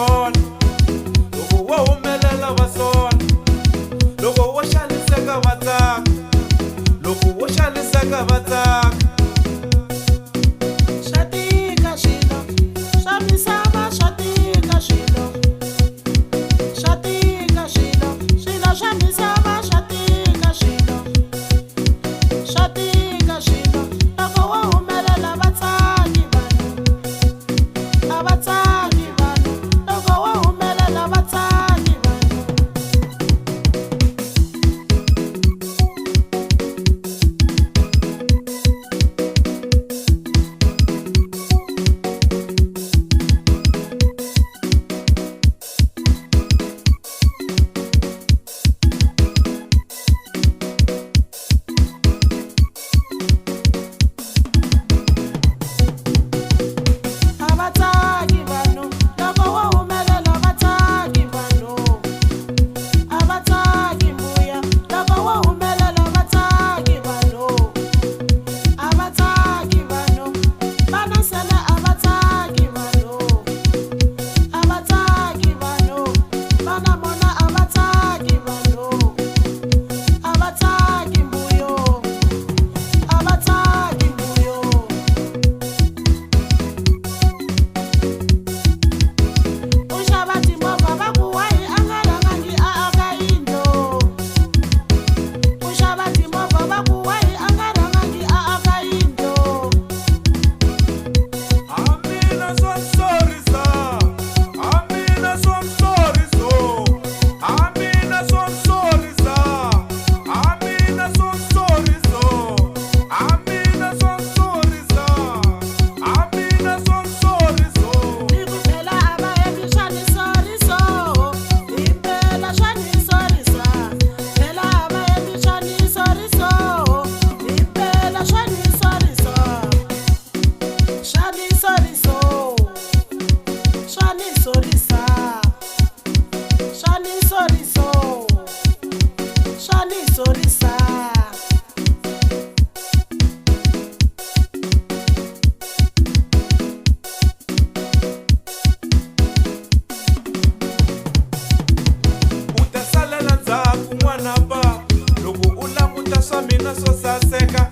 swona, loko wo humelela va swona, loko wo xaniseka va tsaka, loko wo xaniseka va tsaka. Swa tika swilo swa misava, swa tika swilo, swa tika swilo, swilo swa misava, swa tika swilo, swa tika swilo. Loko wo humelela va tsaki vanhu, a va tsaki vanhu, loko wo humelela va tsaki vanhu. Loko u languta swa mina swo saseka